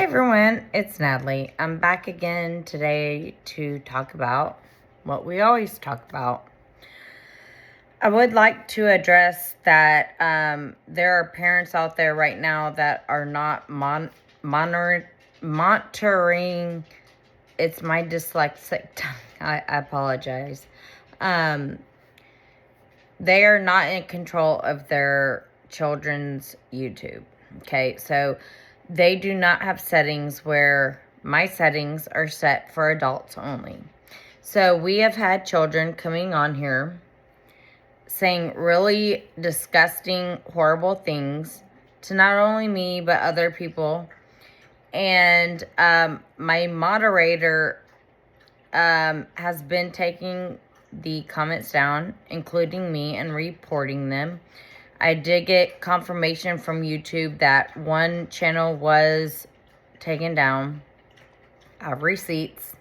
everyone, it's Natalie. I'm back again today to talk about what we always talk about. I would like to address that there are parents out there right now that are not monitoring. It's my dyslexic tongue. I apologize. They are not in control of their children's YouTube. Okay, so they do not have settings where my settings are set for adults only. So we have had children coming on here saying really disgusting, horrible things to not only me, but other people. And my moderator has been taking the comments down, including me, and reporting them. I did get confirmation from YouTube that one channel was taken down. I have receipts.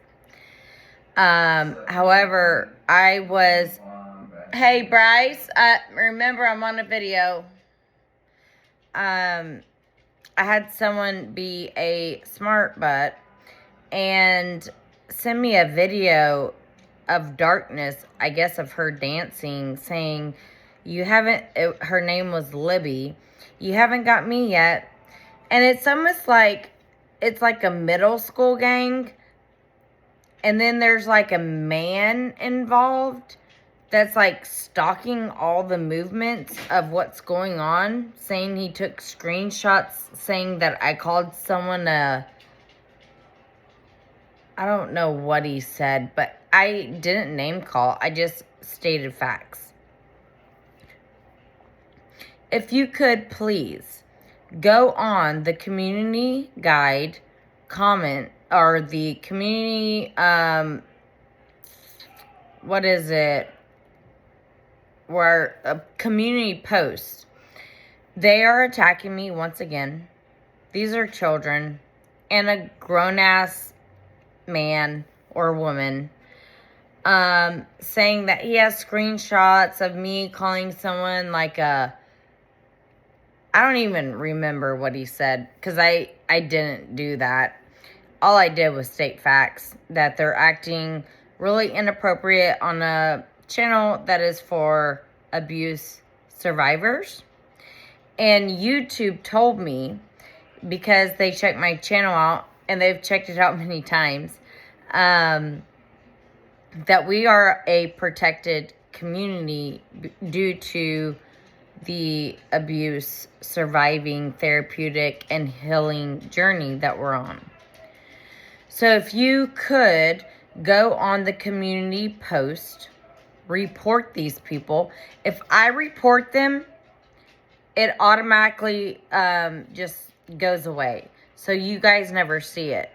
However, hey Bryce, remember I'm on a video. I had someone be a smart butt and send me a video of darkness, I guess of her dancing, saying, her name was Libby, you haven't got me yet. And it's almost like, it's like a middle school gang. And then there's like a man involved that's like stalking all the movements of what's going on, saying he took screenshots, saying that I called someone I don't know what he said, but I didn't name call. I just stated facts. If you could please go on the community guide comment or the community, what is it? Where a community post. They are attacking me once again. These are children and a grown-ass man or woman saying that he has screenshots of me calling someone like I don't even remember what he said because I didn't do that. All I did was state facts that they're acting really inappropriate on a channel that is for abuse survivors. And YouTube told me, because they checked my channel out, and they've checked it out many times, that we are a protected community due to the abuse surviving therapeutic and healing journey that we're on. So if you could go on the community post, report these people. If I report them, it automatically just goes away. So you guys never see it.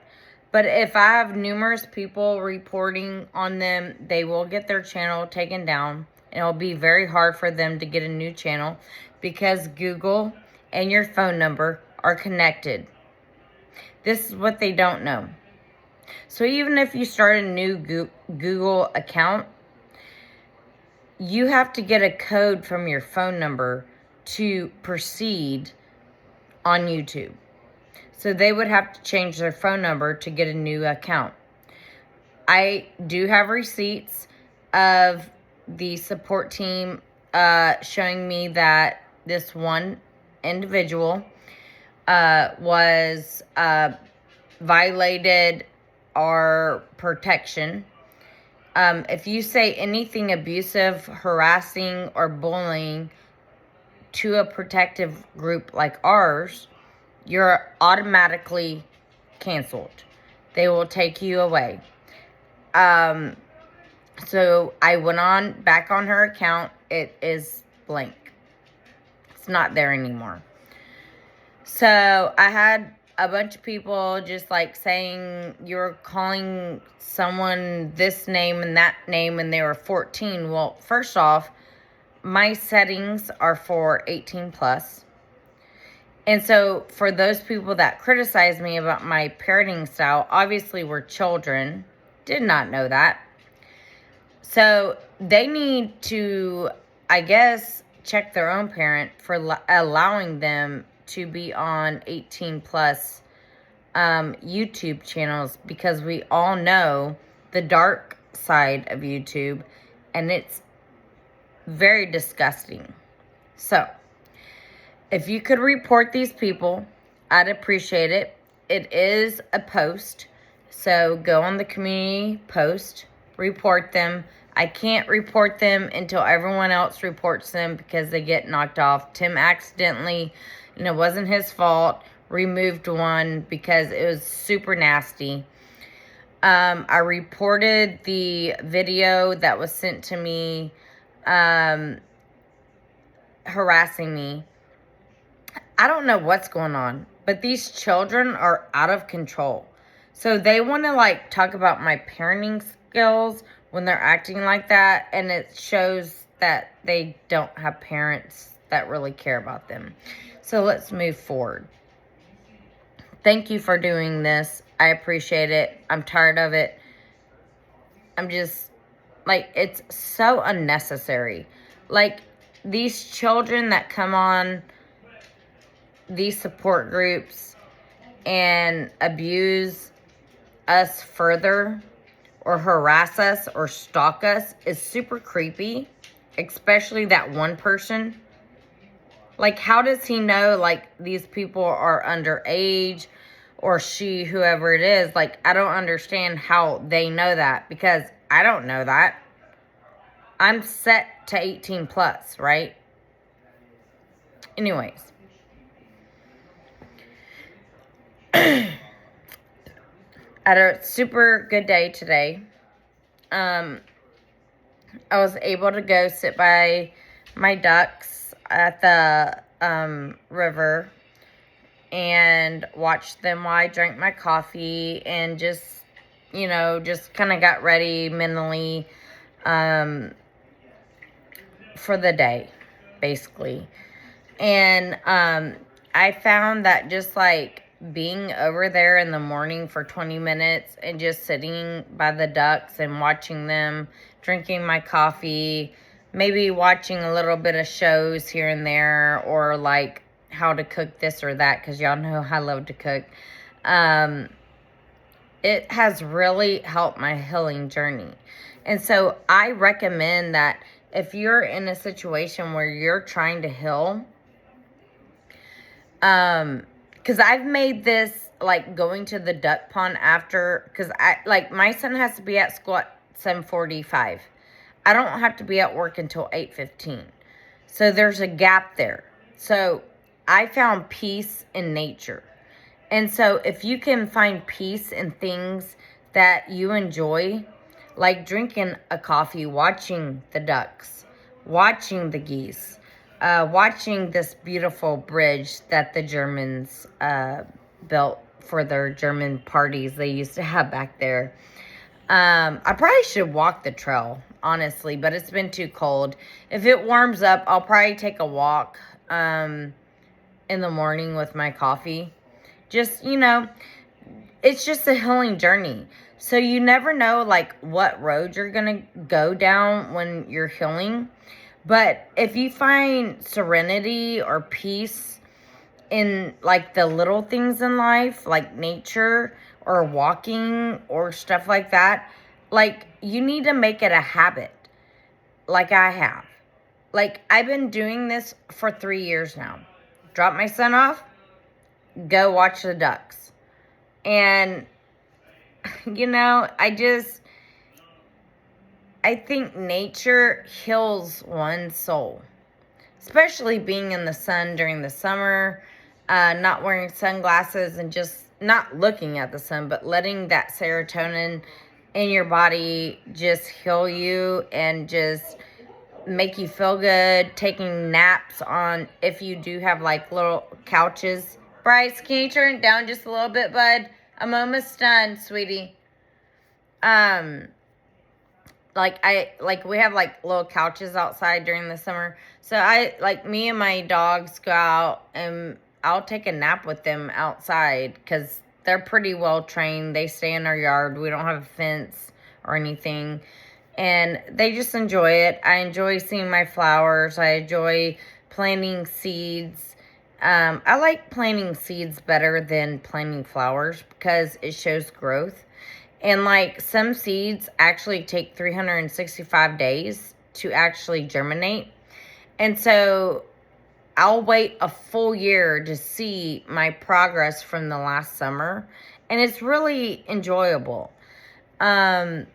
But if I have numerous people reporting on them, they will get their channel taken down. And it'll be very hard for them to get a new channel because Google and your phone number are connected. This is what they don't know. So even if you start a new Google account, you have to get a code from your phone number to proceed on YouTube. So they would have to change their phone number to get a new account. I do have receipts of the support team showing me that this one individual was violated our protection. If you say anything abusive, harassing, or bullying to a protective group like ours, you're automatically canceled. They will take you away. So I went back on her account. It is blank. It's not there anymore. So I had a bunch of people just like saying you're calling someone this name and that name and they were 14. Well, first off, my settings are for 18 plus. And so for those people that criticize me about my parenting style, obviously we're children. Did not know that. So they need to, I guess, check their own parent for allowing them to be on 18 plus YouTube channels, because we all know the dark side of YouTube, and it's very disgusting. So, if you could report these people, I'd appreciate it. It is a post, so go on the community post, report them. I can't report them until everyone else reports them because they get knocked off. Tim accidentally, wasn't his fault, removed one because it was super nasty. I reported the video that was sent to me harassing me. I don't know what's going on, but these children are out of control. So they want to talk about my parenting skills when they're acting like that, and it shows that they don't have parents that really care about them. So let's move forward. Thank you for doing this. I appreciate it. I'm tired of it. I'm just, it's so unnecessary. These children that come on these support groups and abuse us further or harass us or stalk us is super creepy, especially that one person. How does he know, these people are underage, or she, whoever it is? I don't understand how they know that, because I don't know that. I'm set to 18 plus, right? Anyways. I had a super good day today. I was able to go sit by my ducks at the river and watch them while I drank my coffee, and just kind of got ready mentally for the day, basically. And I found that just being over there in the morning for 20 minutes and just sitting by the ducks and watching them, drinking my coffee, maybe watching a little bit of shows here and there, or how to cook this or that, because y'all know I love to cook. It has really helped my healing journey. And so I recommend that if you're in a situation where you're trying to heal, because I've made this, going to the duck pond after, because my son has to be at school at 7:45. I don't have to be at work until 8:15. So there's a gap there. So I found peace in nature. And so if you can find peace in things that you enjoy, like drinking a coffee, watching the ducks, watching the geese, watching this beautiful bridge that the Germans built for their German parties they used to have back there. I probably should walk the trail, honestly, but it's been too cold. If it warms up, I'll probably take a walk in the morning with my coffee. Just, it's just a healing journey. So you never know, what road you're going to go down when you're healing. But if you find serenity or peace in, the little things in life, like nature or walking or stuff like that, you need to make it a habit, like I have. I've been doing this for 3 years now. Drop my son off, go watch the ducks. And, I think nature heals one's soul, especially being in the sun during the summer, not wearing sunglasses and just not looking at the sun, but letting that serotonin in your body just heal you and just make you feel good. Taking naps on, if you do have little couches. Bryce, can you turn it down just a little bit, bud? I'm almost done, sweetie. We have little couches outside during the summer. So me and my dogs go out and I'll take a nap with them outside because they're pretty well trained. They stay in our yard. We don't have a fence or anything. And they just enjoy it. I enjoy seeing my flowers. I enjoy planting seeds. I like planting seeds better than planting flowers because it shows growth. And like some seeds actually take 365 days to actually germinate. And so I'll wait a full year to see my progress from the last summer. And it's really enjoyable. And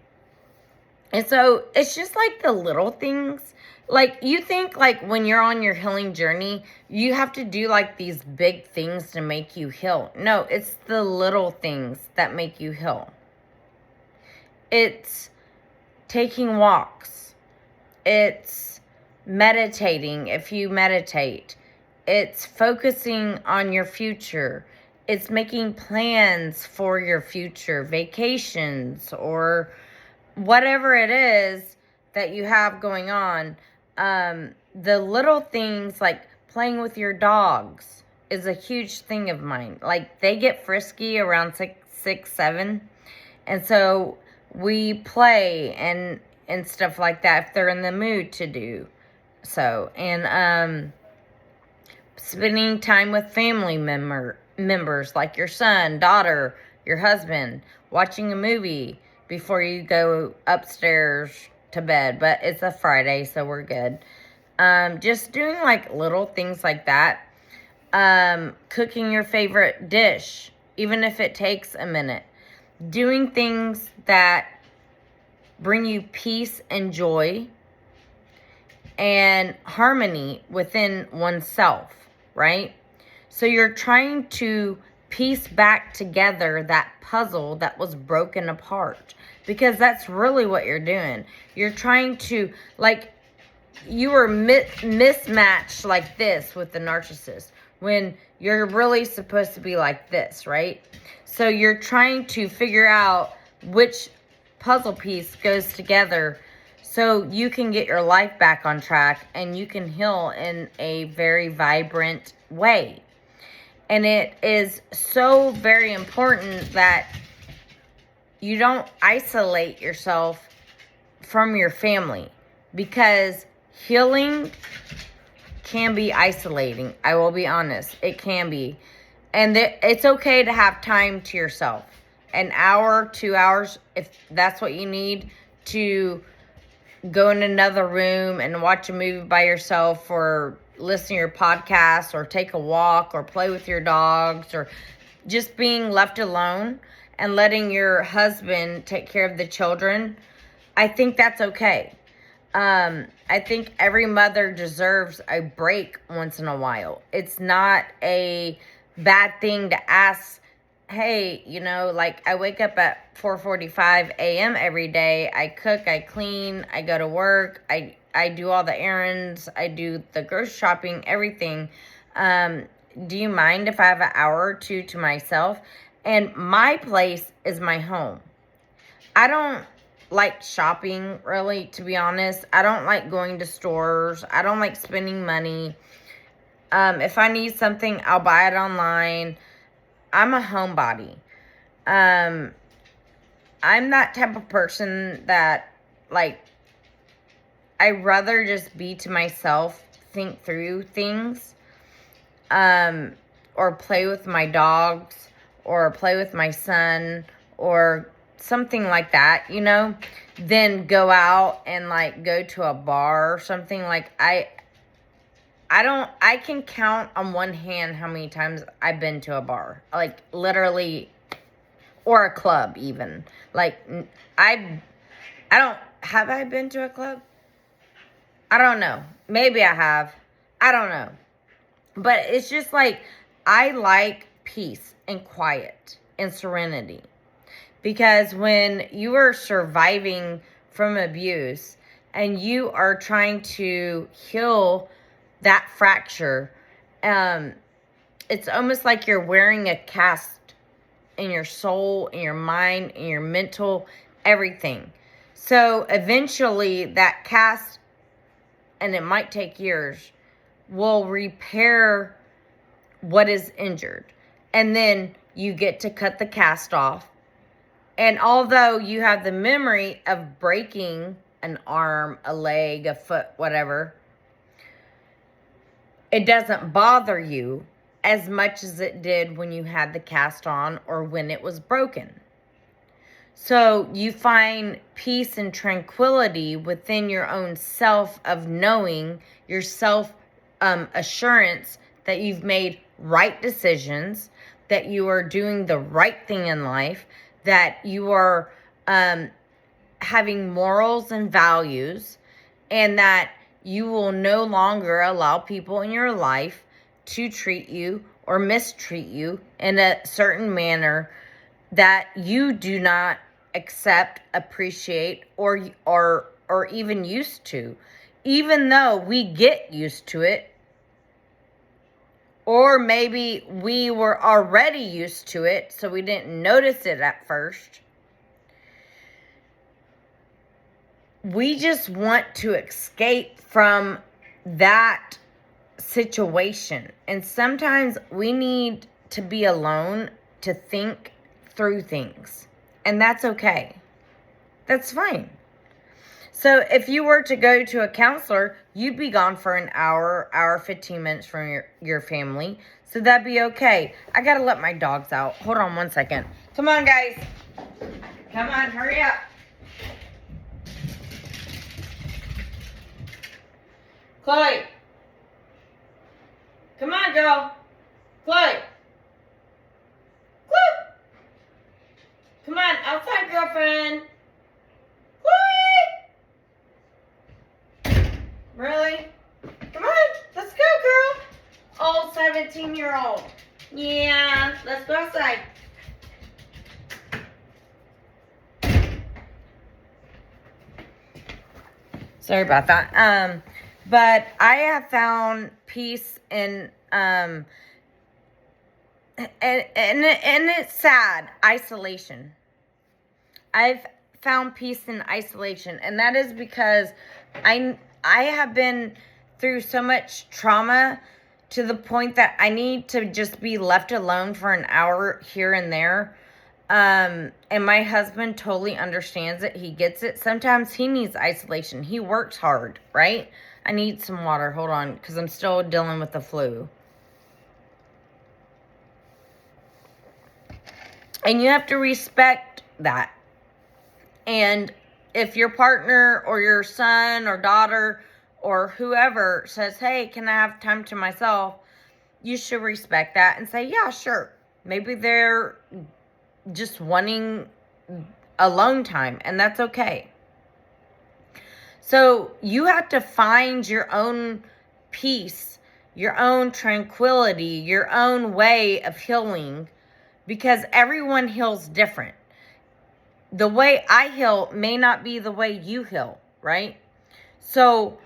so it's just like the little things. Like you think like when you're on your healing journey, you have to do like these big things to make you heal. No, it's the little things that make you heal. It's taking walks. It's meditating if you meditate. It's focusing on your future. It's making plans for your future, vacations or whatever it is that you have going on. The little things like playing with your dogs is a huge thing of mine. Like they get frisky around 6, 7. And so we play and stuff like that if they're in the mood to do so. And spending time with family members like your son, daughter, your husband, watching a movie before you go upstairs to bed. But it's a Friday, so we're good. Just doing like little things like that. Cooking your favorite dish, even if it takes a minute. Doing things that bring you peace and joy and harmony within oneself, right? So you're trying to piece back together that puzzle that was broken apart, because that's really what you're doing. You're trying to, like, you were mismatched like this with the narcissist when you're really supposed to be like this, right? So you're trying to figure out which puzzle piece goes together so you can get your life back on track and you can heal in a very vibrant way. And it is so very important that you don't isolate yourself from your family, because healing can be isolating. I will be honest. It can be. And it's okay to have time to yourself. An hour, 2 hours, if that's what you need, to go in another room and watch a movie by yourself, or listen to your podcast, or take a walk, or play with your dogs, or just being left alone and letting your husband take care of the children. I think that's okay. I think every mother deserves a break once in a while. It's not a bad thing to ask, hey, like I wake up at 4:45 a.m. every day. I cook, I clean, I go to work, I do all the errands, I do the grocery shopping, everything. Do you mind if I have an hour or two to myself? And my place is my home. I don't like shopping, really, to be honest. I don't like going to stores. I don't like spending money. If I need something, I'll buy it online. I'm a homebody. I'm that type of person that, like, I'd rather just be to myself, think through things, or play with my dogs, or play with my son, or something like that, then go out and like go to a bar or something. Like I can count on one hand how many times I've been to a bar, like literally, or a club even. Like have I been to a club? I don't know. Maybe I have. I don't know. But it's just like, I like peace and quiet and serenity. Because when you are surviving from abuse and you are trying to heal that fracture, it's almost like you're wearing a cast in your soul, in your mind, in your mental, everything. So eventually that cast, and it might take years, will repair what is injured. And then you get to cut the cast off. And although you have the memory of breaking an arm, a leg, a foot, whatever, it doesn't bother you as much as it did when you had the cast on or when it was broken. So you find peace and tranquility within your own self of knowing your self assurance that you've made right decisions, that you are doing the right thing in life, that you are having morals and values, and that you will no longer allow people in your life to treat you or mistreat you in a certain manner that you do not accept, appreciate, or even used to, even though we get used to it, or maybe we were already used to it, so we didn't notice it at first. We just want to escape from that situation. And sometimes we need to be alone to think through things. And that's okay. That's fine. So if you were to go to a counselor, you'd be gone for an hour 15 minutes from your family. So that'd be okay. I gotta let my dogs out. Hold on 1 second. Come on, guys. Come on, hurry up. Chloe. Come on, girl. Chloe. Chloe. Come on, outside, girlfriend. Chloe. Really? Come on, let's go, girl. Old 17-year-old. Yeah, let's go outside. Sorry about that. But I have found peace in and it's sad, isolation. I've found peace in isolation, and that is because I have been through so much trauma to the point that I need to just be left alone for an hour here and there. And my husband totally understands it. He gets it. Sometimes he needs isolation. He works hard, right? I need some water. Hold on, because I'm still dealing with the flu. And you have to respect that. And if your partner or your son or daughter or whoever says, hey, can I have time to myself? You should respect that and say, yeah, sure. Maybe they're just wanting alone time, and that's okay. So you have to find your own peace, your own tranquility, your own way of healing, because everyone heals different. The way I heal may not be the way you heal, right? So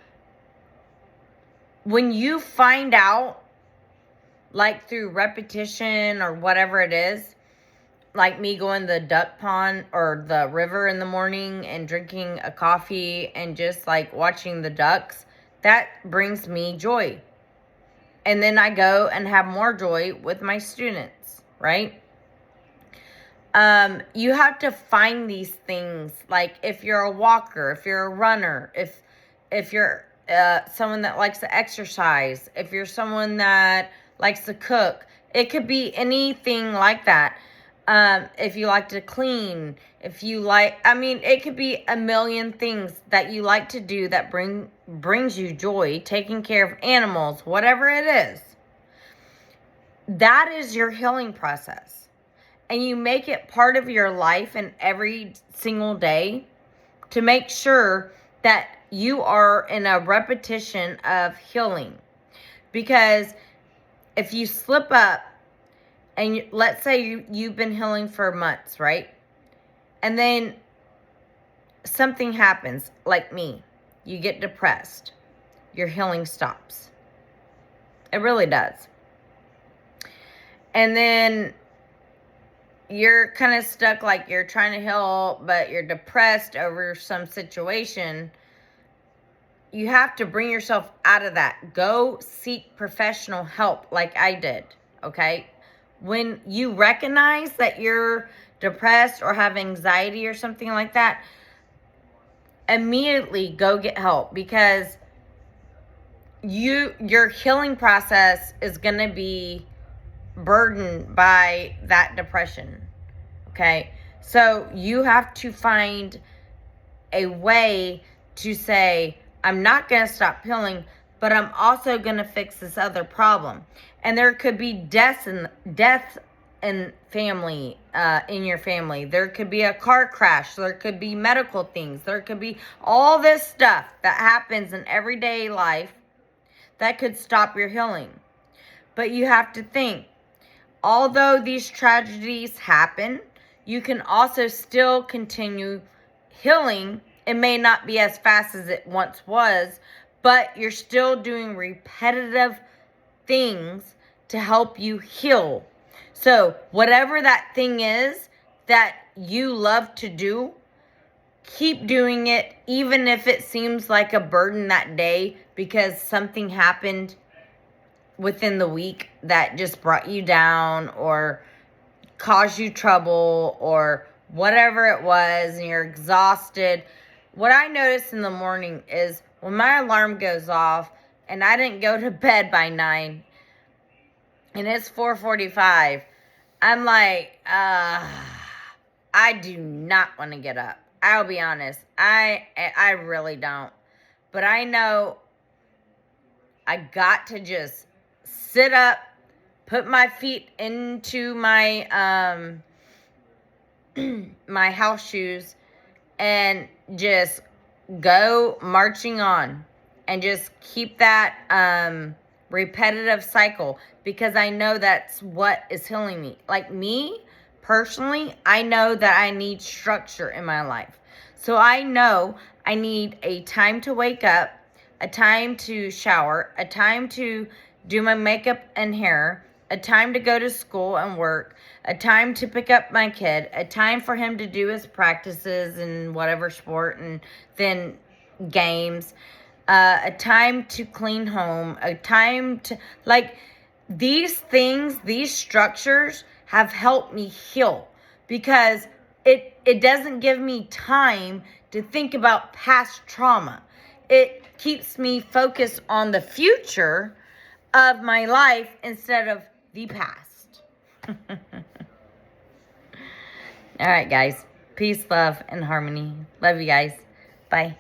when you find out, like through repetition or whatever it is, like me going to the duck pond or the river in the morning and drinking a coffee and just like watching the ducks, that brings me joy. And then I go and have more joy with my students, right? You have to find these things. Like if you're a walker, if you're a runner, if you're someone that likes to exercise, if you're someone that likes to cook, it could be anything like that. If you like to clean, if you like, it could be a million things that you like to do that brings you joy, taking care of animals, whatever it is. That is your healing process. And you make it part of your life and every single day to make sure that you are in a repetition of healing. Because if you slip up, and let's say you've been healing for months, right? And then something happens, like me. You get depressed. Your healing stops. It really does. And then you're kind of stuck, like you're trying to heal, but you're depressed over some situation. You have to bring yourself out of that. Go seek professional help like I did, okay? When you recognize that you're depressed or have anxiety or something like that, immediately go get help, because your healing process is going to be burdened by that depression. Okay? So you have to find a way to say, I'm not going to stop healing, but I'm also going to fix this other problem. And there could be death in family, in your family. There could be a car crash. There could be medical things. There could be all this stuff that happens in everyday life that could stop your healing. But you have to think, although these tragedies happen, you can also still continue healing. It may not be as fast as it once was, but you're still doing repetitive things to help you heal. So whatever that thing is that you love to do, keep doing it, even if it seems like a burden that day because something happened within the week that just brought you down or caused you trouble or whatever it was, and you're exhausted. What I notice in the morning is when my alarm goes off and I didn't go to bed by 9 and it's 4:45, I'm like, I do not want to get up. I'll be honest. I really don't. But I know I got to just sit up, put my feet into my my house shoes, and just go marching on, and just keep that repetitive cycle, because I know that's what is healing me. Like me personally, I know that I need structure in my life. So I know I need a time to wake up, a time to shower, a time to do my makeup and hair, a time to go to school and work, a time to pick up my kid, a time for him to do his practices and whatever sport, and then games, a time to clean home, a time to, like, these things, these structures have helped me heal, because it doesn't give me time to think about past trauma. It keeps me focused on the future of my life instead of the past. All right, guys. Peace, love, and harmony. Love you guys. Bye.